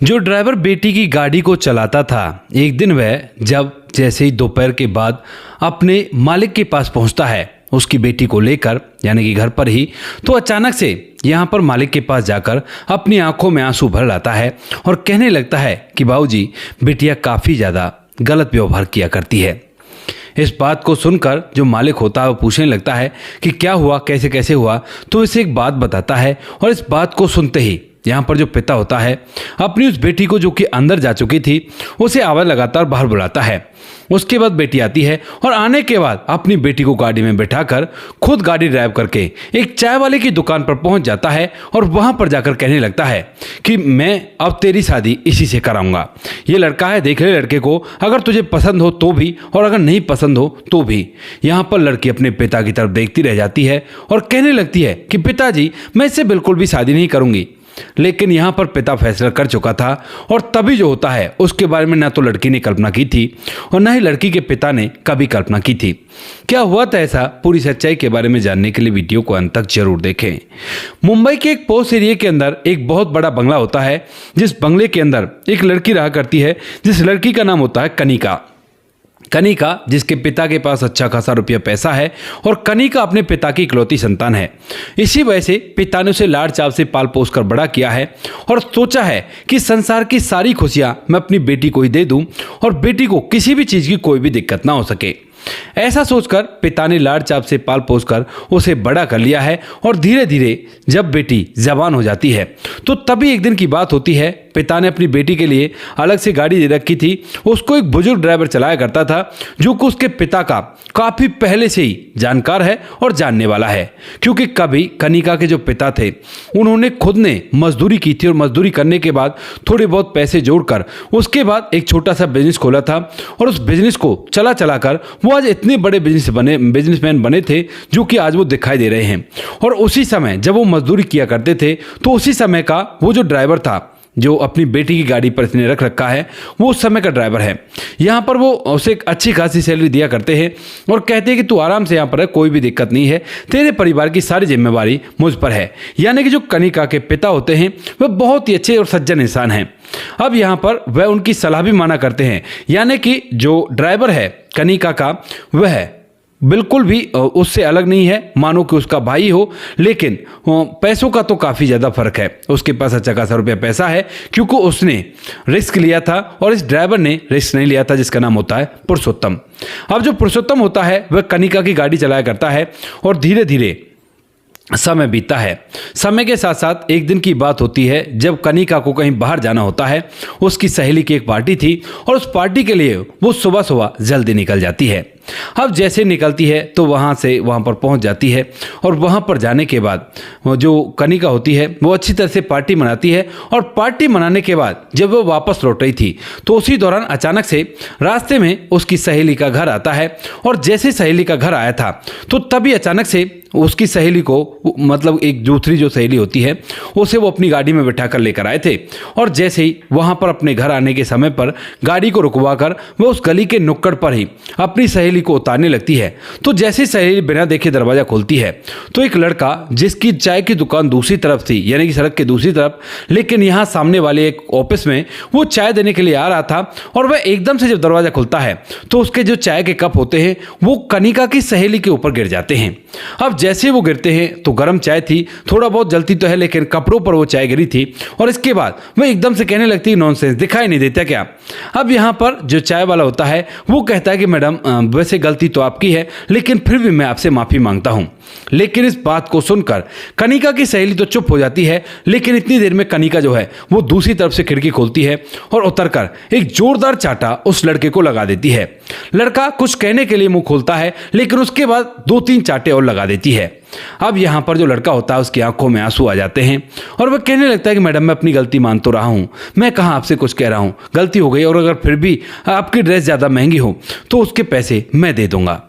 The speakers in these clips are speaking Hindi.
जो ड्राइवर बेटी की गाड़ी को चलाता था, एक दिन वह जब जैसे ही दोपहर के बाद अपने मालिक के पास पहुंचता है उसकी बेटी को लेकर, यानी कि घर पर ही, तो अचानक से यहाँ पर मालिक के पास जाकर अपनी आंखों में आंसू भर लाता है और कहने लगता है कि बाबूजी, बिटिया काफ़ी ज़्यादा गलत व्यवहार किया करती है। इस बात को सुनकर जो मालिक होता है वो पूछने लगता है कि क्या हुआ, कैसे कैसे हुआ। तो इसे एक बात बताता है और इस बात को सुनते ही यहाँ पर जो पिता होता है अपनी उस बेटी को, जो कि अंदर जा चुकी थी, उसे आवाज़ लगातार बाहर बुलाता है। उसके बाद बेटी आती है और आने के बाद अपनी बेटी को गाड़ी में बैठाकर खुद गाड़ी ड्राइव करके एक चाय वाले की दुकान पर पहुंच जाता है और वहां पर जाकर कहने लगता है कि मैं अब तेरी शादी इसी से कराऊंगा। ये लड़का है, देख ले लड़के को, अगर तुझे पसंद हो तो भी और अगर नहीं पसंद हो तो भी। यहाँ पर लड़की अपने पिता की तरफ देखती रह जाती है और कहने लगती है कि पिताजी, मैं इससे बिल्कुल भी शादी नहीं करूंगी। लेकिन यहाँ पर पिता फैसला कर चुका था और तभी जो होता है उसके बारे में ना तो लड़की ने कल्पना की थी और ना ही लड़की के पिता ने कभी कल्पना की थी। क्या हुआ था ऐसा, पूरी सच्चाई के बारे में जानने के लिए वीडियो को अंत तक जरूर देखें। मुंबई के एक पोस्ट एरिया के अंदर एक बहुत बड़ा बंगला होता है, जिस बंगले के अंदर एक लड़की रहा करती है, जिस लड़की का नाम होता है कनिका। कनिका, जिसके पिता के पास अच्छा खासा रुपया पैसा है और कनिका अपने पिता की इकलौती संतान है। इसी वजह से पिता ने उसे लाड़ चाव से पाल पोस कर बड़ा किया है और सोचा है कि संसार की सारी खुशियां मैं अपनी बेटी को ही दे दूं और बेटी को किसी भी चीज़ की कोई भी दिक्कत ना हो सके। ऐसा सोचकर पिता ने लाड़ चाव से पाल पोस कर उसे बड़ा कर लिया है और धीरे धीरे जब बेटी जवान हो जाती है तो तभी एक दिन की बात होती है, पिता ने अपनी बेटी के लिए अलग से गाड़ी दे रखी थी। उसको एक बुजुर्ग ड्राइवर चलाया करता था, जो कि उसके पिता का काफ़ी पहले से ही जानकार है और जानने वाला है, क्योंकि कभी कनिका के जो पिता थे उन्होंने खुद ने मजदूरी की थी और मजदूरी करने के बाद थोड़े बहुत पैसे जोड़कर उसके बाद एक छोटा सा बिजनेस खोला था और उस बिजनेस को चला चला कर वो आज इतने बड़े बिजनेसमैन बने थे, जो कि आज वो दिखाई दे रहे हैं। और उसी समय जब वो मजदूरी किया करते थे तो उसी समय का वो जो ड्राइवर था, जो अपनी बेटी की गाड़ी पर इसने रख रखा है, वो उस समय का ड्राइवर है। यहाँ पर वो उसे एक अच्छी खासी सैलरी दिया करते हैं और कहते हैं कि तू आराम से यहाँ पर है, कोई भी दिक्कत नहीं है, तेरे परिवार की सारी जिम्मेवारी मुझ पर है। यानी कि जो कनिका के पिता होते हैं वह बहुत ही अच्छे और सज्जन इंसान हैं। अब यहाँ पर वह उनकी सलाह भी माना करते हैं, यानी कि जो ड्राइवर है कनिका का, वह बिल्कुल भी उससे अलग नहीं है, मानो कि उसका भाई हो, लेकिन पैसों का तो काफ़ी ज़्यादा फर्क है। उसके पास अच्छा खासा रुपया पैसा है क्योंकि उसने रिस्क लिया था और इस ड्राइवर ने रिस्क नहीं लिया था, जिसका नाम होता है पुरुषोत्तम। अब जो पुरुषोत्तम होता है वह कनिका की गाड़ी चलाया करता है और धीरे धीरे समय बीतता है। समय के साथ साथ एक दिन की बात होती है जब कनिका को कहीं बाहर जाना होता है। उसकी सहेली की एक पार्टी थी और उस पार्टी के लिए वो सुबह सुबह जल्दी निकल जाती है। अब जैसे निकलती है तो वहाँ पर पहुँच जाती है और वहाँ पर जाने के बाद जो कनिका होती है वो अच्छी तरह से पार्टी मनाती है और पार्टी मनाने के बाद जब वो वापस लौट रही थी तो उसी दौरान अचानक से रास्ते में उसकी सहेली का घर आता है और जैसे सहेली का घर आया था तो तभी अचानक से उसकी सहेली को, मतलब एक दूसरी जो सहेली होती है, उसे वो अपनी गाड़ी में बैठा कर लेकर आए थे और जैसे ही वहाँ पर अपने घर आने के समय पर गाड़ी को रुकवा कर वह उस गली के नुक्कड़ पर ही अपनी सहेली को उतारने लगती है। तो जैसे सहेली बिना देखे दरवाजा खोलती है तो एक लड़का, जिसकी चाय की दुकान दूसरी तरफ थी, यानी कि सड़क के दूसरी तरफ, लेकिन यहाँ सामने वाले एक ऑफिस में वो चाय देने के लिए आ रहा था और वह एकदम से जब दरवाजा खुलता है तो उसके जो चाय के कप होते हैं वो कनिका की सहेली के ऊपर गिर जाते हैं। अब जैसे वो गिरते हैं तो गर्म चाय थी, थोड़ा बहुत जलती तो है लेकिन कपड़ों पर वो चाय गिरी थी और इसके बाद वह एकदम से कहने लगती है, नॉनसेंस, दिखाई नहीं देता क्या। अब यहाँ पर जो चाय वाला होता है वो कहता है कि मैडम, वैसे गलती तो आपकी है लेकिन फिर भी मैं आपसे माफ़ी मांगता हूँ। लेकिन इस बात को सुनकर कनिका की सहेली तो चुप हो जाती है, लेकिन इतनी देर में कनिका जो है वो दूसरी तरफ से खिड़की खोलती है और उतरकर एक जोरदार चाटा उस लड़के को लगा देती है। लड़का कुछ कहने के लिए मुंह खोलता है लेकिन उसके बाद 2-3 चाटे और लगा देती है। अब यहाँ पर जो लड़का होता है उसकी आंखों में आंसू आ जाते हैं और वह कहने लगता है कि मैडम, मैं अपनी गलती मान तो रहा हूँ, मैं कहाँ आपसे कुछ कह रहा हूँ, गलती हो गई और अगर फिर भी आपकी ड्रेस ज़्यादा महंगी हो तो उसके पैसे मैं दे दूंगा।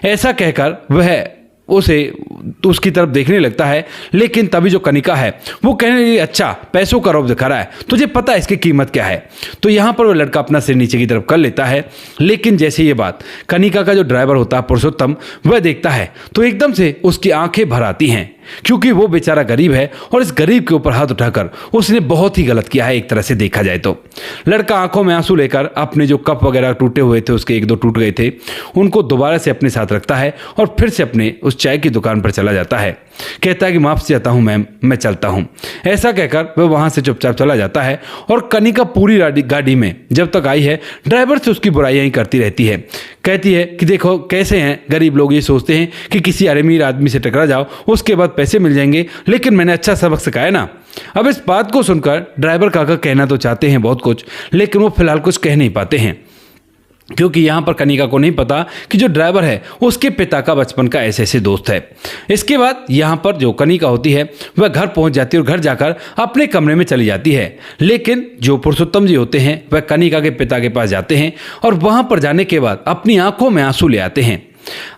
ऐसा कहकर वह उसकी तरफ देखने लगता है, लेकिन तभी जो कनिका है वो कहने लगी, अच्छा पैसों का रौब दिखा रहा है, तुझे पता है इसकी कीमत क्या है। तो यहाँ पर वो लड़का अपना सिर नीचे की तरफ कर लेता है, लेकिन जैसे ये बात कनिका का जो ड्राइवर होता है पुरुषोत्तम वह देखता है तो एकदम से उसकी आंखें भर आती हैं। क्योंकि वो बेचारा गरीब है और इस गरीब के ऊपर हाथ उठाकर उसने बहुत ही गलत किया है एक तरह से देखा जाए तो। लड़का आंखों में आंसू लेकर अपने जो कप वगैरह टूटे हुए थे, उसके एक दो टूट गए थे, उनको दोबारा से अपने साथ रखता है और फिर से अपने उस चाय की दुकान पर चला जाता है। कहता है कि माफ चाहता हूं मैम, मैं चलता हूं। ऐसा कहकर वह वहां से चुपचाप चला जाता है और कनिका पूरी गाड़ी में जब तक आई है ड्राइवर से उसकी बुराइयां ही करती रहती है। कहती है कि देखो कैसे हैं गरीब लोग, ये सोचते हैं कि किसी अमीर आदमी से टकरा जाओ उसके बाद पैसे मिल जाएंगे, लेकिन मैंने अच्छा सबक सिखाया ना। अब इस बात को सुनकर ड्राइवर काका कहना तो चाहते हैं बहुत कुछ, लेकिन वो फिलहाल कुछ कह नहीं पाते हैं, क्योंकि यहाँ पर कनिका को नहीं पता कि जो ड्राइवर है उसके पिता का बचपन का ऐसे दोस्त है। इसके बाद यहाँ पर जो कनिका होती है वह घर पहुँच जाती है और घर जाकर अपने कमरे में चली जाती है। लेकिन जो पुरुषोत्तम जी होते हैं वह कनिका के पिता के पास जाते हैं और वहाँ पर जाने के बाद अपनी आंखों में आंसू ले आते हैं।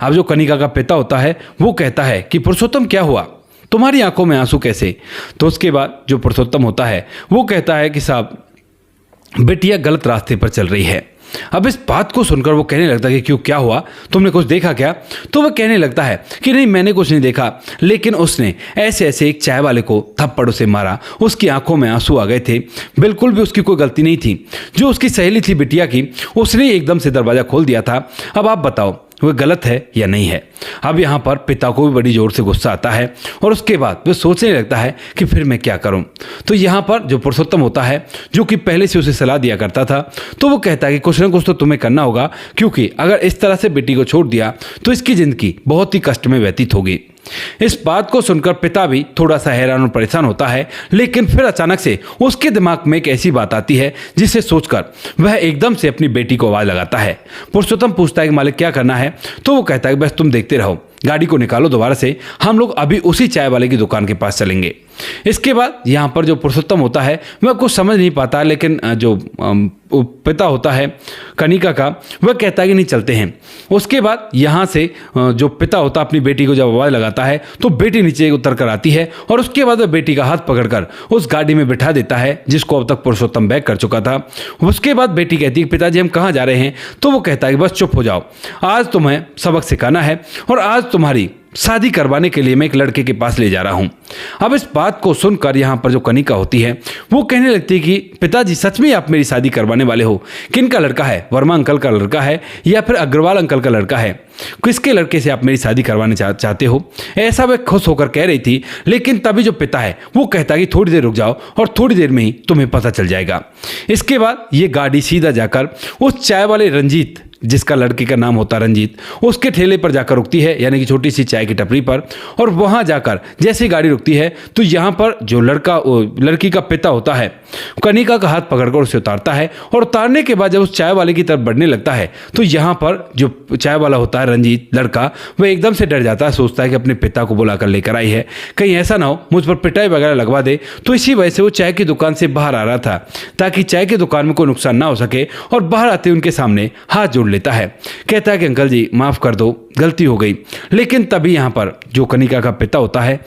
अब जो कनिका का पिता होता है वो कहता है कि पुरुषोत्तम क्या हुआ, तुम्हारी आंखों में आंसू कैसे? तो उसके बाद जो पुरुषोत्तम होता है वो कहता है कि साहब बेटिया गलत रास्ते पर चल रही है। अब इस बात को सुनकर वो कहने लगता है कि क्यों, क्या हुआ, तुमने कुछ देखा क्या? तो वह कहने लगता है कि नहीं मैंने कुछ नहीं देखा, लेकिन उसने ऐसे ऐसे एक चाय वाले को थप्पड़ से मारा, उसकी आंखों में आंसू आ गए थे, बिल्कुल भी उसकी कोई गलती नहीं थी। जो उसकी सहेली थी बिटिया की, उसने एकदम से दरवाजा खोल दिया था। अब आप बताओ वह गलत है या नहीं है? अब यहाँ पर पिता को भी बड़ी जोर से गुस्सा आता है और उसके बाद वह सोचने लगता है कि फिर मैं क्या करूं। तो यहाँ पर जो पुरुषोत्तम होता है जो कि पहले से उसे सलाह दिया करता था, तो वो कहता है कि कुछ ना कुछ तो तुम्हें करना होगा, क्योंकि अगर इस तरह से बेटी को छोड़ दिया तो इसकी जिंदगी बहुत ही कष्ट में व्यतीत होगी। इस बात को सुनकर पिता भी थोड़ा सा हैरान और परेशान होता है, लेकिन फिर अचानक से उसके दिमाग में एक ऐसी बात आती है जिसे सोचकर वह एकदम से अपनी बेटी को आवाज लगाता है। पुरुषोत्तम पूछता है कि मालिक क्या करना है? तो वो कहता है कि बस तुम देखते रहो, गाड़ी को निकालो दोबारा से, हम लोग अभी उसी चाय वाले की दुकान के पास चलेंगे। इसके बाद यहाँ पर जो पुरुषोत्तम होता है वह कुछ समझ नहीं पाता, लेकिन जो पिता होता है कनिका का वह कहता है कि नहीं चलते हैं। उसके बाद यहाँ से जो पिता होता है अपनी बेटी को जब आवाज़ लगाता है तो बेटी नीचे उतर कर आती है और उसके बाद वह बेटी का हाथ पकड़कर उस गाड़ी में बिठा देता है जिसको अब तक पुरुषोत्तम बैक कर चुका था। उसके बाद बेटी कहती है पिताजी हम कहाँ जा रहे हैं? तो वो कहता है कि बस चुप हो जाओ, आज तुम्हें सबक सिखाना है और आज तुम्हारी शादी करवाने के लिए मैं एक लड़के के पास ले जा रहा हूं। अब इस बात को सुनकर यहाँ पर जो कनिका होती है वो कहने लगती है कि पिताजी सच में आप मेरी शादी करवाने वाले हो? किन का लड़का है? वर्मा अंकल का लड़का है या फिर अग्रवाल अंकल का लड़का है? किसके लड़के से आप मेरी शादी करवाने चाहते हो? ऐसा वह खुश होकर कह रही थी, लेकिन तभी जो पिता है वो कहता है कि थोड़ी देर रुक जाओ और थोड़ी देर में ही तुम्हें पता चल जाएगा। इसके बाद ये गाड़ी सीधा जाकर उस चाय वाले रंजीत, जिसका लड़के का नाम होता रंजीत, उसके ठेले पर जाकर रुकती है, यानी कि छोटी सी चाय की टपरी पर। और वहां जाकर जैसे गाड़ी रुकती है तो यहाँ पर जो लड़की का पिता होता है कनिका का हाथ पकड़कर उसे उतारता है और उतारने के बाद जब उस चाय वाले की तरफ बढ़ने लगता है तो यहाँ पर जो चाय वाला होता है रंजीत लड़का, वह एकदम से डर जाता है, सोचता है कि अपने पिता को बुलाकर लेकर आई है, कहीं ऐसा ना हो मुझ पर पिटाई वगैरह लगवा दे। तो इसी वजह से वो चाय की दुकान से बाहर आ रहा था ताकि चाय की दुकान में कोई नुकसान ना हो सके, और बाहर आते उनके सामने हाथ जोड़ लेता है। कहता है कि अंकल जी माफ कर दो, गलती हो गई। लेकिन तभी यहाँ पर जो कनिका का पिता होता है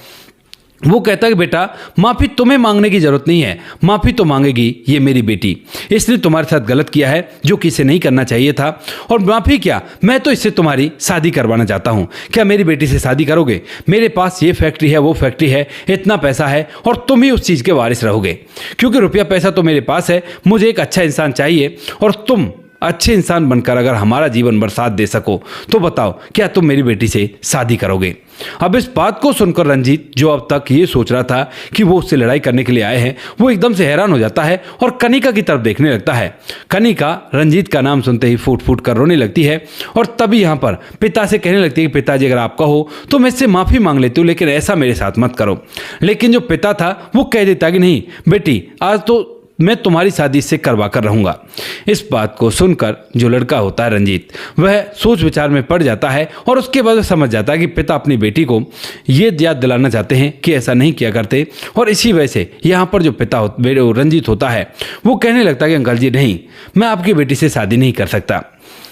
वो कहता है कि बेटा माफी तुम्हें मांगने की जरूरत नहीं है, माफी तो मांगेगी ये मेरी बेटी, इसने तुम्हारे साथ गलत किया है जो कि इसे नहीं करना चाहिए था। और माफी क्या, मैं तो इससे तुम्हारी शादी करवाना चाहता हूँ, क्या मेरी बेटी से शादी करोगे? मेरे पास ये फैक्ट्री है, वो फैक्ट्री है, इतना पैसा है और तुम ही उस चीज़ के वारिस रहोगे, क्योंकि रुपया पैसा तो मेरे पास है, मुझे एक अच्छा इंसान चाहिए और तुम अच्छे इंसान बनकर अगर हमारा जीवन भर साथ दे सको तो बताओ क्या तुम मेरी बेटी से शादी करोगे? अब इस बात को सुनकर रंजीत, जो अब तक ये सोच रहा था कि वो उससे लड़ाई करने के लिए आए हैं, वो एकदम से हैरान हो जाता है और कनिका की तरफ देखने लगता है। कनिका रंजीत का नाम सुनते ही फूट फूट कर रोने लगती है और तभी यहाँ पर पिता से कहने लगती है कि पिताजी अगर आप कहो तो मैं इससे माफ़ी मांग लेती हूँ, लेकिन ऐसा मेरे साथ मत करो। लेकिन जो पिता था वो कह देता कि नहीं बेटी, आज तो मैं तुम्हारी शादी इससे करवा कर रहूँगा। इस बात को सुनकर जो लड़का होता है रंजीत, वह सोच विचार में पड़ जाता है और उसके बाद वह समझ जाता है कि पिता अपनी बेटी को ये याद दिलाना चाहते हैं कि ऐसा नहीं किया करते। और इसी वजह से यहाँ पर जो पिता रंजीत होता है वो कहने लगता है कि अंकल जी नहीं, मैं आपकी बेटी से शादी नहीं कर सकता।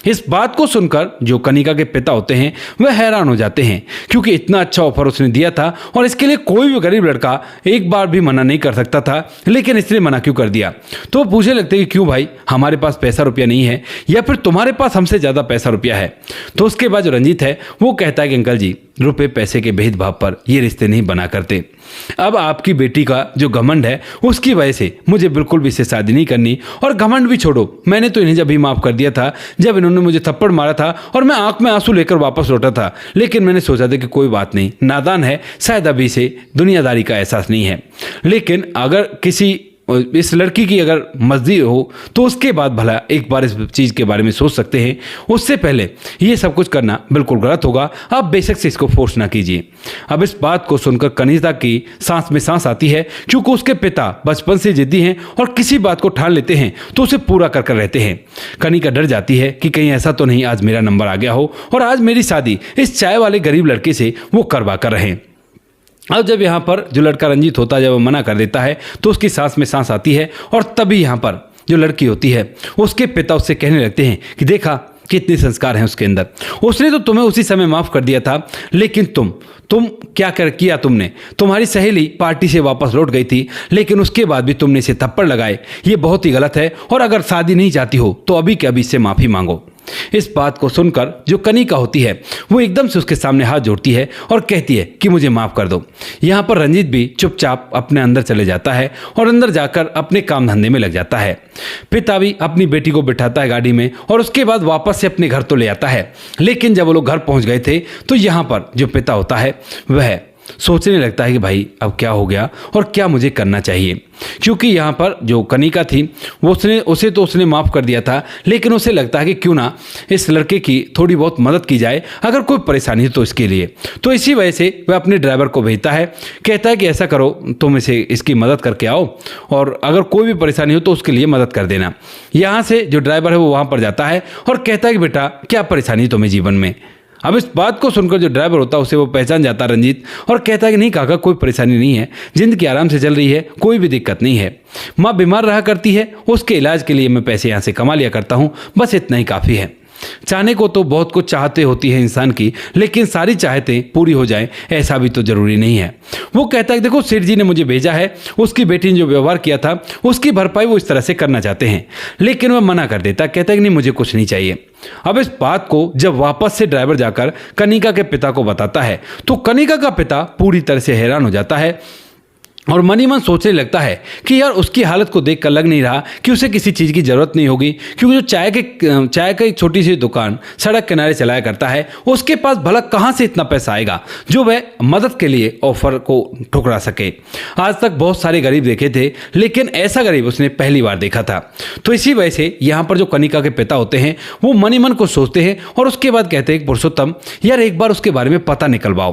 इस बात को सुनकर जो कनिका के पिता होते हैं वह हैरान हो जाते हैं, क्योंकि इतना अच्छा ऑफर उसने दिया था और इसके लिए कोई भी गरीब लड़का एक बार भी मना नहीं कर सकता था, लेकिन इसने मना क्यों कर दिया? तो वो पूछने लगते हैं कि क्यों भाई, हमारे पास पैसा रुपया नहीं है या फिर तुम्हारे पास हमसे ज़्यादा पैसा रुपया है? तो उसके बाद जो रंजीत है वो कहता है कि अंकल जी रुपए पैसे के भेदभाव पर ये रिश्ते नहीं बना करते। अब आपकी बेटी का जो घमंड है उसकी वजह से मुझे बिल्कुल भी इससे शादी नहीं करनी। और घमंड भी छोड़ो, मैंने तो इन्हें जब भी माफ़ कर दिया था जब इन्होंने मुझे थप्पड़ मारा था और मैं आंख में आंसू लेकर वापस लौटा था। लेकिन मैंने सोचा था कि कोई बात नहीं, नादान है, शायद अभी इसे दुनियादारी का एहसास नहीं है। लेकिन अगर इस लड़की की अगर मर्जी हो तो उसके बाद भला एक बार इस चीज़ के बारे में सोच सकते हैं। उससे पहले ये सब कुछ करना बिल्कुल गलत होगा। आप बेशक से इसको फोर्स ना कीजिए। अब इस बात को सुनकर कनिका की सांस में सांस आती है, क्योंकि उसके पिता बचपन से जिद्दी हैं और किसी बात को ठान लेते हैं तो उसे पूरा कर रहते हैं। कनिका डर जाती है कि कहीं ऐसा तो नहीं आज मेरा नंबर आ गया हो और आज मेरी शादी इस चाय वाले गरीब लड़के से वो करवा कर रहे। अब जब यहाँ पर जो लड़का रंजीत होता है जब वो मना कर देता है तो उसकी सांस में सांस आती है। और तभी यहाँ पर जो लड़की होती है उसके पिता उससे कहने लगते हैं कि देखा कितने संस्कार हैं उसके अंदर, उसने तो तुम्हें उसी समय माफ़ कर दिया था, लेकिन तुम क्या किया तुमने? तुम्हारी सहेली पार्टी से वापस लौट गई थी लेकिन उसके बाद भी तुमने इसे थप्पड़ लगाए। ये बहुत ही गलत है और अगर शादी नहीं चाहती हो तो अभी के अभी इससे माफ़ी मांगो। इस बात को सुनकर जो कनिका होती है वो एकदम से उसके सामने हाथ जोड़ती है और कहती है कि मुझे माफ़ कर दो। यहाँ पर रंजीत भी चुपचाप अपने अंदर चले जाता है और अंदर जाकर अपने काम धंधे में लग जाता है। पिता भी अपनी बेटी को बिठाता है गाड़ी में और उसके बाद वापस से अपने घर तो ले आता है। लेकिन जब वो लोग घर पहुँच गए थे तो यहाँ पर जो पिता होता है वह सोचने लगता है कि भाई अब क्या हो गया और क्या मुझे करना चाहिए, क्योंकि यहाँ पर जो कनिका थी वो उसने माफ़ कर दिया था, लेकिन उसे लगता है कि क्यों ना इस लड़के की थोड़ी बहुत मदद की जाए अगर कोई परेशानी हो तो इसके लिए। तो इसी वजह से वह अपने ड्राइवर को भेजता है, कहता है कि ऐसा करो तुम इसकी मदद करके आओ और अगर कोई भी परेशानी हो तो उसके लिए मदद कर देना। यहाँ से जो ड्राइवर है वो वहाँ पर जाता है और कहता है कि बेटा क्या परेशानी तुम्हें जीवन में? अब इस बात को सुनकर जो ड्राइवर होता है उसे वो पहचान जाता है रंजीत और कहता है कि नहीं काका, कोई परेशानी नहीं है, जिंदगी आराम से चल रही है, कोई भी दिक्कत नहीं है। माँ बीमार रहा करती है, उसके इलाज के लिए मैं पैसे यहाँ से कमा लिया करता हूँ, बस इतना ही काफ़ी है। चाहने को तो बहुत कुछ चाहते होती है इंसान की, लेकिन सारी चाहतें पूरी हो जाएं ऐसा भी तो जरूरी नहीं है। वो कहता है देखो सेठ जी ने मुझे भेजा है, उसकी बेटी ने जो व्यवहार किया था उसकी भरपाई वो इस तरह से करना चाहते हैं। लेकिन वह मना कर देता, कहता है कि नहीं मुझे कुछ नहीं चाहिए। अब इस बात को जब वापस से ड्राइवर जाकर कनिका के पिता को बताता है तो कनिका का पिता पूरी तरह से हैरान हो जाता है और मन ही मन सोचने लगता है कि यार उसकी हालत को देखकर लग नहीं रहा कि उसे किसी चीज़ की ज़रूरत नहीं होगी, क्योंकि जो चाय का एक छोटी सी दुकान सड़क किनारे चलाया करता है उसके पास भला कहाँ से इतना पैसा आएगा जो वह मदद के लिए ऑफर को ठुकरा सके। आज तक बहुत सारे गरीब देखे थे लेकिन ऐसा गरीब उसने पहली बार देखा था। तो इसी वजह से यहाँ पर जो कनिका के पिता होते हैं वो मन ही मन को सोचते हैं और उसके बाद कहते हैं पुरुषोत्तम यार एक बार उसके बारे में पता निकलवाओ,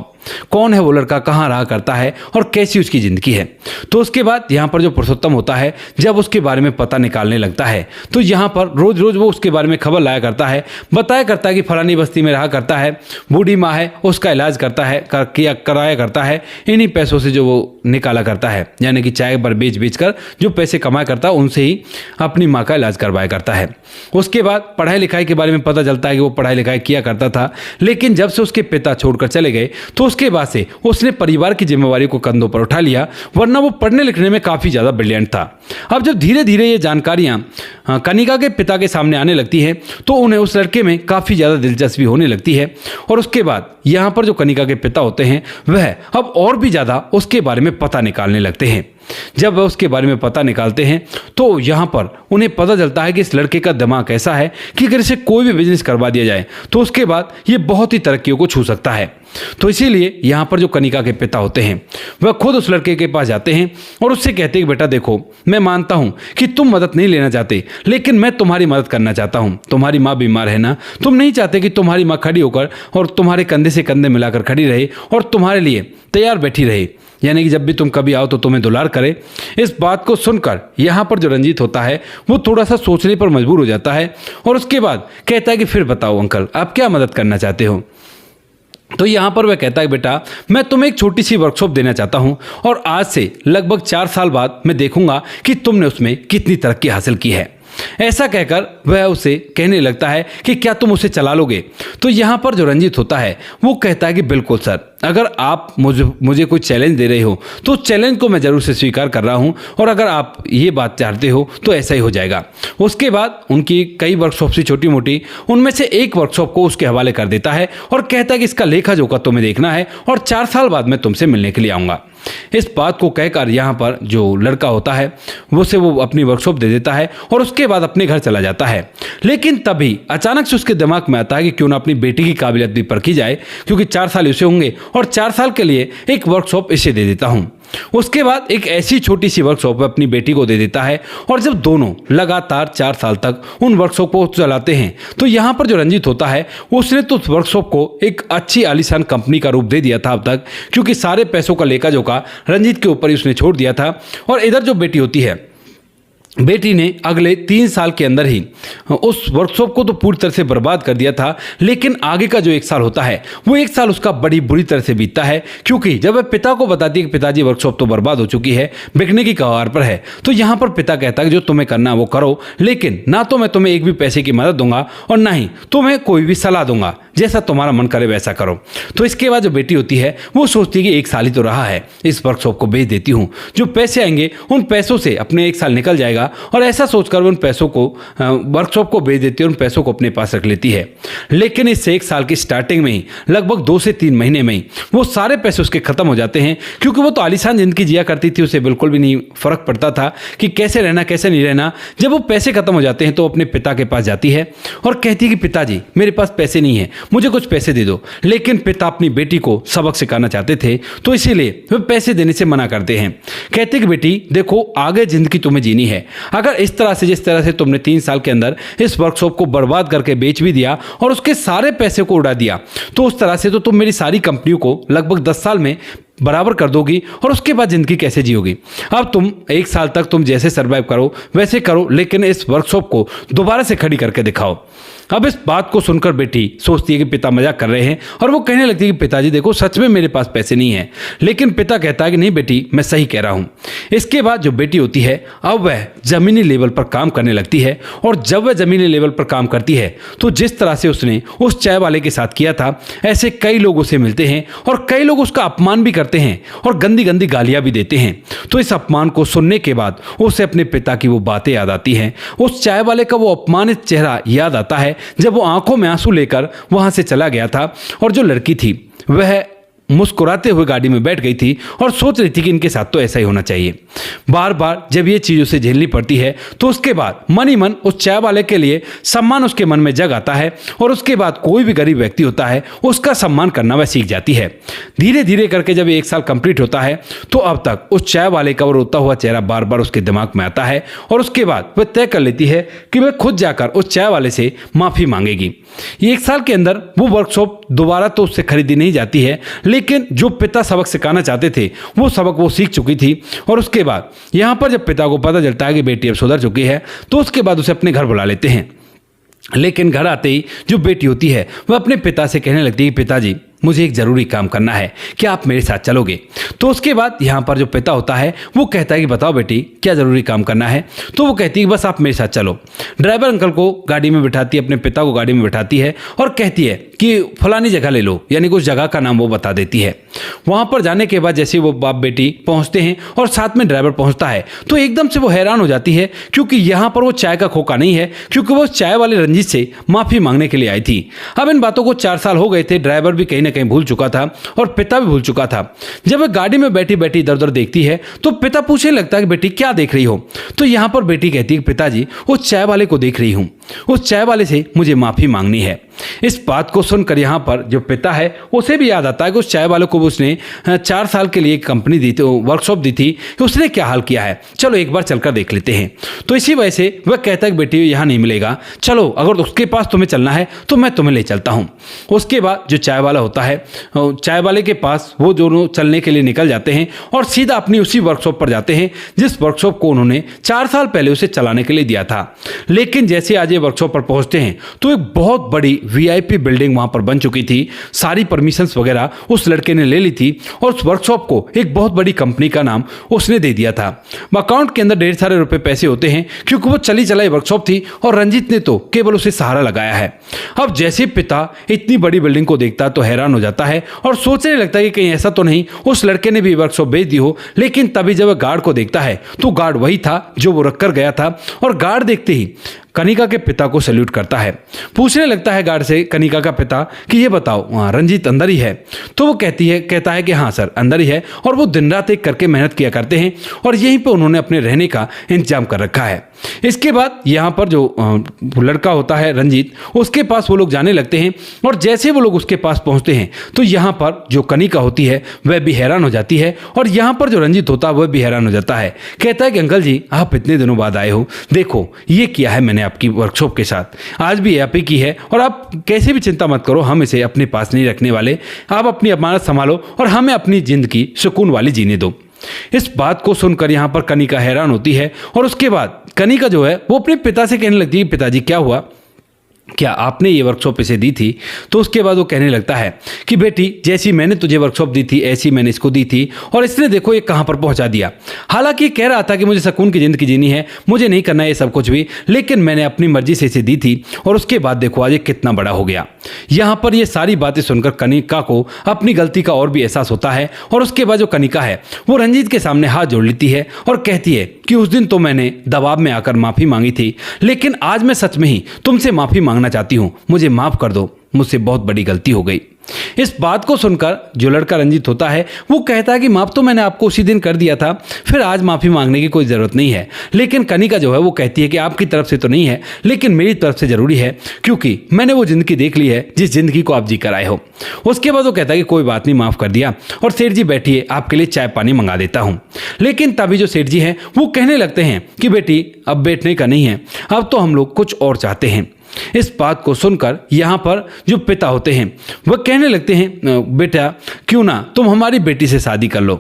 कौन है वो लड़का, कहाँ रहा करता है और कैसी उसकी ज़िंदगी है। तो उसके बाद यहाँ पर जो पुरुषोत्तम होता है जब उसके बारे में पता निकालने लगता है तो यहाँ पर रोज रोज वो उसके बारे में खबर लाया करता है, बताया करता है कि फलानी बस्ती में रहा करता है, बूढ़ी माँ है उसका इलाज करता है कराया करता है, इन्हीं पैसों से जो वो निकाला करता है, यानी कि चाय पर बेच कर जो पैसे कमाया करता है उनसे ही अपनी माँ का इलाज करवाया करता है। उसके बाद पढ़ाई लिखाई के बारे में पता चलता है कि वो पढ़ाई लिखाई किया करता था, लेकिन जब से उसके पिता छोड़कर चले गए तो उसके बाद से उसने परिवार की जिम्मेवारी को कंधों पर उठा लिया, वरना वो पढ़ने लिखने में काफ़ी ज़्यादा ब्रिलियंट था। अब जब धीरे धीरे ये जानकारियाँ कनिका के पिता के सामने आने लगती हैं तो उन्हें उस लड़के में काफ़ी ज़्यादा दिलचस्पी होने लगती है और उसके बाद यहाँ पर जो कनिका के पिता होते हैं वह अब और भी ज़्यादा उसके बारे में पता निकालने लगते हैं। जब वह उसके बारे में पता निकालते हैं तो यहाँ पर उन्हें पता चलता है कि इस लड़के का दिमाग ऐसा है कि अगर इसे कोई भी बिजनेस करवा दिया जाए तो उसके बाद ये बहुत ही तरक्कियों को छू सकता है। तो इसीलिए यहाँ पर जो कनिका के पिता होते हैं वह खुद उस लड़के के पास जाते हैं और उससे कहते हैं कि बेटा देखो मैं मानता हूँ कि तुम मदद नहीं लेना चाहते, लेकिन मैं तुम्हारी मदद करना चाहता हूँ। तुम्हारी माँ बीमार है ना, तुम नहीं चाहते कि तुम्हारी माँ खड़ी होकर और तुम्हारे कंधे से कंधे मिलाकर खड़ी रहे और तुम्हारे लिए तैयार बैठी रहे, यानी कि जब भी तुम कभी आओ तो तुम्हें दुलार करे। इस बात को सुनकर यहाँ पर जो रंजीत होता है वो थोड़ा सा सोचने पर मजबूर हो जाता है और उसके बाद कहता है कि फिर बताओ अंकल आप क्या मदद करना चाहते हो। तो यहाँ पर वह कहता है बेटा मैं तुम्हें एक छोटी सी वर्कशॉप देना चाहता हूँ और आज से लगभग 4 साल बाद मैं देखूंगा कि तुमने उसमें कितनी तरक्की हासिल की है। ऐसा कहकर वह उसे कहने लगता है कि क्या तुम उसे चला लोगे। तो यहाँ पर जो रंजीत होता है वो कहता है कि बिल्कुल सर, अगर आप मुझे कोई चैलेंज दे रहे हो तो उस चैलेंज को मैं जरूर से स्वीकार कर रहा हूं, और अगर आप ये बात चाहते हो तो ऐसा ही हो जाएगा। उसके बाद उनकी कई वर्कशॉप से छोटी मोटी, उनमें से एक वर्कशॉप को उसके हवाले कर देता है और कहता है कि इसका लेखा जोखा तुम्हें देखना है और 4 साल बाद मैं तुमसे मिलने के लिए आऊँगा। इस बात को कहकर यहाँ पर जो लड़का होता है वो अपनी वर्कशॉप दे देता है और उसके बाद अपने घर चला जाता है। लेकिन तभी अचानक से उसके दिमाग में आता है कि क्यों ना अपनी बेटी की काबिलियत भी परखी जाए, क्योंकि 4 साल इसे होंगे और 4 साल के लिए एक वर्कशॉप इसे दे देता हूँ। उसके बाद एक ऐसी छोटी सी वर्कशॉप अपनी बेटी को दे देता है, और जब दोनों लगातार 4 साल तक उन वर्कशॉप को चलाते हैं तो यहाँ पर जो रंजीत होता है उसने तो उस वर्कशॉप को एक अच्छी आलीशान कंपनी का रूप दे दिया था अब तक, क्योंकि सारे पैसों का लेखा जोखा रंजीत के ऊपर ही उसने छोड़ दिया था। और इधर जो बेटी होती है, बेटी ने अगले 3 साल के अंदर ही उस वर्कशॉप को तो पूरी तरह से बर्बाद कर दिया था, लेकिन आगे का जो 1 साल होता है वो 1 साल उसका बड़ी बुरी तरह से बीतता है, क्योंकि जब वह पिता को बताती है कि पिताजी वर्कशॉप तो बर्बाद हो चुकी है, बिकने की कगार पर है, तो यहाँ पर पिता कहता है कि जो तुम्हें करना है वो करो, लेकिन ना तो मैं तुम्हें एक भी पैसे की मदद दूंगा और ना ही तुम्हें कोई भी सलाह दूंगा, जैसा तुम्हारा मन करे वैसा करो। तो इसके बाद जो बेटी होती है वो सोचती है कि 1 साल ही तो रहा है, इस वर्कशॉप को बेच देती हूँ, जो पैसे आएंगे उन पैसों से अपने 1 साल निकल जाएगा, और ऐसा सोचकर वो उन पैसों को वर्कशॉप को बेच देती है और उन पैसों को अपने पास रख लेती है। लेकिन इस 1 साल की स्टार्टिंग में ही लगभग 2 से 3 महीने में ही वो सारे पैसे उसके खत्म हो जाते हैं, क्योंकि वो तो आलीशान जिंदगी जिया करती थी, उसे बिल्कुल भी नहीं फर्क पड़ता था कि कैसे रहना कैसे नहीं रहना। जब वो पैसे खत्म हो जाते हैं तो अपने पिता के पास जाती है और कहती है कि पिताजी मेरे पास पैसे नहीं है, मुझे कुछ पैसे दे दो। लेकिन पिता अपनी बेटी को सबक सिखाना चाहते थे, तो इसीलिए वे पैसे देने से मना करते हैं। कहते कि बेटी देखो, आगे जिंदगी तुम्हें जीनी है, अगर इस तरह से जिस तरह से तुमने 3 साल के अंदर इस वर्कशॉप को बर्बाद करके बेच भी दिया और उसके सारे पैसे को उड़ा दिया, तो उस तरह से तो तुम मेरी सारी कंपनियों को लगभग 10 साल में बराबर कर दोगी, और उसके बाद जिंदगी कैसे जियोगी। अब तुम 1 साल तक तुम जैसे सर्वाइव करो वैसे करो, लेकिन इस वर्कशॉप को दोबारा से खड़ी करके दिखाओ। अब इस बात को सुनकर बेटी सोचती है कि पिता मजाक कर रहे हैं, और वो कहने लगती है कि पिताजी देखो, सच में मेरे पास पैसे नहीं है। लेकिन पिता कहता है कि नहीं बेटी, मैं सही कह रहा हूँ। इसके बाद जो बेटी होती है अब वह जमीनी लेवल पर काम करने लगती है, और जब वह जमीनी लेवल पर काम करती है तो जिस तरह से उसने उस चाय वाले के साथ किया था, ऐसे कई लोग उसे मिलते हैं और कई लोग उसका अपमान भी करते हैं और गंदी गंदी गालियां भी देते हैं। तो इस अपमान को सुनने के बाद उसे अपने पिता की वो बातें याद आती हैं, उस चाय वाले का वो अपमानित चेहरा याद आता है जब वो आंखों में आंसू लेकर वहां से चला गया था, और जो लड़की थी वह मुस्कुराते हुए गाड़ी में बैठ गई थी और सोच रही थी कि इनके साथ तो ऐसा ही होना चाहिए। बार बार जब ये चीज़ उसे झेलनी पड़ती है तो उसके बाद मन ही मन उस चाय वाले के लिए सम्मान उसके मन में जग आता है, और उसके बाद कोई भी गरीब व्यक्ति होता है उसका सम्मान करना वह सीख जाती है। धीरे धीरे करके जब 1 साल कंप्लीट होता है तो अब तक उस चाय वाले का वो रोता हुआ चेहरा बार बार उसके दिमाग में आता है, और उसके बाद वह तय कर लेती है कि वह खुद जाकर उस चाय वाले से माफ़ी मांगेगी। 1 साल के अंदर वो वर्कशॉप दोबारा तो उससे खरीदी नहीं जाती है, लेकिन जो पिता सबक सिखाना चाहते थे वो सबक वो सीख चुकी थी। और उसके बाद यहाँ पर जब पिता को पता चलता है कि बेटी अब सुधर चुकी है, तो उसके बाद उसे अपने घर बुला लेते हैं। लेकिन घर आते ही जो बेटी होती है वह अपने पिता से कहने लगती है कि पिताजी मुझे एक ज़रूरी काम करना है, क्या आप मेरे साथ चलोगे। तो उसके बाद यहाँ पर जो पिता होता है वो कहता है कि बताओ बेटी क्या ज़रूरी काम करना है। तो वो कहती है कि बस आप मेरे साथ चलो। ड्राइवर अंकल को गाड़ी में बिठाती है, अपने पिता को गाड़ी में बिठाती है और कहती है कि फलानी जगह ले लो, यानी कुछ जगह का नाम वो बता देती है। वहाँ पर जाने के बाद जैसे वो बाप बेटी पहुँचते हैं और साथ में ड्राइवर पहुँचता है, तो एकदम से वो हैरान हो जाती है, क्योंकि यहाँ पर वो चाय का खोखा नहीं है, क्योंकि वो चाय वाले रंजीत से माफ़ी मांगने के लिए आई थी। अब इन बातों को 4 साल हो गए थे, ड्राइवर भी कहीं ना कहीं भूल चुका था और पिता भी भूल चुका था। जब वह गाड़ी में बैठी बैठी इधर उधर देखती है तो पिता पूछने लगता है कि बेटी क्या देख रही हो। तो यहाँ पर बेटी कहती है कि पिताजी उस चाय वाले को देख रही हूँ, उस चाय वाले से मुझे माफ़ी मांगनी है। इस बात को सुनकर यहाँ पर जो पिता है उसे भी याद आता है कि उस चाय वाले को उसने 4 साल के लिए कंपनी दी थी, वर्कशॉप दी थी, कि उसने क्या हाल किया है, चलो एक बार चलकर देख लेते हैं। तो इसी वजह से वह कहता है कि बेटी यहाँ नहीं मिलेगा, चलो अगर उसके पास तुम्हें चलना है तो मैं तुम्हें ले चलता हूँ। उसके बाद जो चाय वाला होता है, चाय वाले के पास वो दोनों चलने के लिए निकल जाते हैं और सीधा अपनी उसी वर्कशॉप पर जाते हैं जिस वर्कशॉप को उन्होंने 4 साल पहले उसे चलाने के लिए दिया था। लेकिन जैसे आज ये वर्कशॉप पर पहुंचते हैं तो एक बहुत बड़ी वीआईपी बिल्डिंग वहां पर बन चुकी थी, सारी परमिशंस वगैरह उस लड़के ने ले ली थी और उस वर्कशॉप को एक बहुत बड़ी कंपनी का नाम उसने दे दिया था। अकाउंट के अंदर ढेर सारे रुपए पैसे होते हैं क्योंकि वो चली चलाई वर्कशॉप थी और रंजीत ने तो केवल उसे सहारा लगाया है। अब जैसे पिता इतनी बड़ी बिल्डिंग को देखता तो हैरान हो जाता है और सोचने लगता है कि कहीं ऐसा तो नहीं उस लड़के ने भी वर्कशॉप बेच दी हो। लेकिन तभी जब वह गार्ड को देखता है तो गार्ड वही था जो वो रख कर गया था और गार्ड देखते ही कनिका के पिता को सैल्यूट करता है। पूछने लगता है गार्ड से कनिका का पिता कि ये बताओ रंजीत अंदर ही है? तो वो कहता है कि हाँ सर अंदर ही है और वो दिन रात एक करके मेहनत किया करते हैं और यहीं पे उन्होंने अपने रहने का इंतजाम कर रखा है। इसके बाद यहाँ पर जो लड़का होता है रंजीत, उसके पास वो लोग जाने लगते हैं और जैसे वो लोग उसके पास पहुँचते हैं तो यहाँ पर जो कनिका होती है वह भी हैरान हो जाती है और यहाँ पर जो रंजीत होता है वह भी हैरान हो जाता है। कहता है कि अंकल जी आप इतने दिनों बाद आए हो, देखो ये किया है मैंने आपकी वर्कशॉप के साथ, आज भी आप ही की है और आप कैसे भी चिंता मत करो, हम इसे अपने पास नहीं रखने वाले। आप अपनी अमानत संभालो और हमें अपनी जिंदगी सुकून वाली जीने दो। इस बात को सुनकर यहाँ पर कनिका हैरान होती है और उसके बाद कनिका जो है वो अपने पिता से कहने लगती है पिताजी क्या हुआ, क्या आपने ये वर्कशॉप इसे दी थी? तो उसके बाद वो कहने लगता है कि बेटी जैसी मैंने तुझे वर्कशॉप दी थी ऐसी मैंने इसको दी थी और इसने देखो ये कहाँ पर पहुँचा दिया। हालांकि कह रहा था कि मुझे सुकून की ज़िंदगी जीनी है, मुझे नहीं करना ये सब कुछ भी, लेकिन मैंने अपनी मर्जी से इसे दी थी और उसके बाद देखो आज ये कितना बड़ा हो गया। यहाँ पर ये सारी बातें सुनकर कनिका को अपनी गलती का और भी एहसास होता है और उसके बाद जो कनिका है वो रंजीत के सामने हाथ जोड़ लेती है और कहती है कि उस दिन तो मैंने दबाव में आकर माफ़ी मांगी थी, लेकिन आज मैं सच में ही तुमसे माफ़ी मांगना चाहती हूँ, मुझे माफ़ कर दो, मुझसे बहुत बड़ी गलती हो गई। इस बात को सुनकर जो लड़का रंजीत होता है वो कहता है कि माफ़ तो मैंने आपको उसी दिन कर दिया था, फिर आज माफ़ी मांगने की कोई ज़रूरत नहीं है। लेकिन कनिका जो है वो कहती है कि आपकी तरफ से तो नहीं है लेकिन मेरी तरफ से ज़रूरी है क्योंकि मैंने वो ज़िंदगी देख ली है जिस ज़िंदगी को आप जी कर आए हो। उसके बाद वो कहता है कि कोई बात नहीं, माफ़ कर दिया और सेठ जी बैठिए, आपके लिए चाय पानी मंगा देता हूँ। लेकिन तभी जो सेठ जी हैं वो कहने लगते हैं कि बेटी अब बैठने का नहीं है, अब तो हम लोग कुछ और चाहते हैं। इस बात को सुनकर यहाँ पर जो पिता होते हैं वह कहने लगते हैं बेटा क्यों ना तुम हमारी बेटी से शादी कर लो।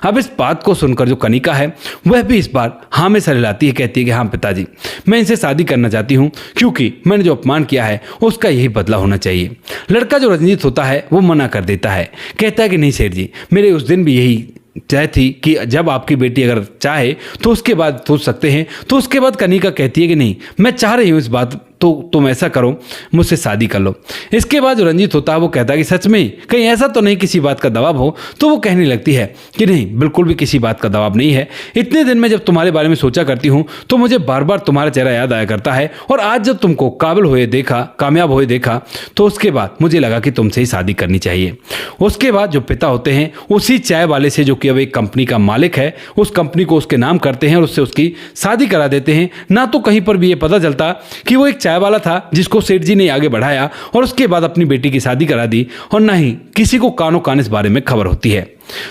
अब इस बात को सुनकर जो कनिका है वह भी इस बार हाँ में सर हिलाती है, कहती है कि हाँ पिताजी मैं इनसे शादी करना चाहती हूँ क्योंकि मैंने जो अपमान किया है उसका यही बदला होना चाहिए। लड़का जो रंजीत होता है वो मना कर देता है, कहता है कि नहीं सेठ जी मेरे उस दिन भी यही चाह थी कि जब आपकी बेटी अगर चाहे तो उसके बाद सोच सकते हैं। तो उसके बाद कनिका कहती है कि नहीं मैं चाह रही हूँ इस बात, तो तुम ऐसा करो मुझसे शादी कर लो। इसके बाद जो रंजीत होता है वो कहता है कि सच में कहीं ऐसा तो नहीं किसी बात का दबाव हो? तो वो कहने लगती है कि नहीं बिल्कुल भी किसी बात का दबाव नहीं है, इतने दिन में जब तुम्हारे बारे में सोचा करती हूँ तो मुझे बार बार तुम्हारा चेहरा याद आया करता है और आज जब तुमको कामयाब हुए देखा तो उसके बाद मुझे लगा कि तुमसे ही शादी करनी चाहिए। उसके बाद जो पिता होते हैं उसी चाय वाले से जो कि अब एक कंपनी का मालिक है उस कंपनी को उसके नाम करते हैं और उससे उसकी शादी करा देते हैं। ना तो कहीं पर भी ये पता चलता कि वो एक चाय वाला था जिसको सेठ जी ने आगे बढ़ाया और उसके बाद अपनी बेटी की शादी करा दी और ना ही किसी को कानो कान इस बारे में खबर होती है।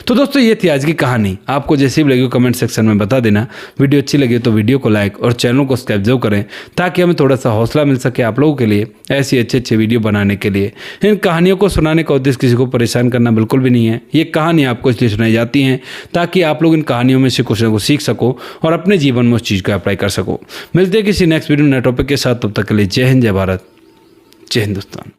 तो दोस्तों ये थी आज की कहानी। आपको जैसी भी लगी कमेंट सेक्शन में बता देना। वीडियो अच्छी लगी तो वीडियो को लाइक और चैनल को सब्सक्राइब जरूर करें ताकि हमें थोड़ा सा हौसला मिल सके आप लोगों के लिए ऐसी अच्छे वीडियो बनाने के लिए। इन कहानियों को सुनाने का उद्देश्य किसी को परेशान करना बिल्कुल भी नहीं है। ये कहानी आपको इसलिए सुनाई जाती हैं ताकि आप लोग इन कहानियों में से कुछ ना कुछ सीख सको और अपने जीवन में उस चीज़ को अप्लाई कर सको। मिलते हैं किसी नेक्स्ट वीडियो नए टॉपिक के साथ, तब तक के लिए जय हिंद, जय भारत, जय हिंदुस्तान।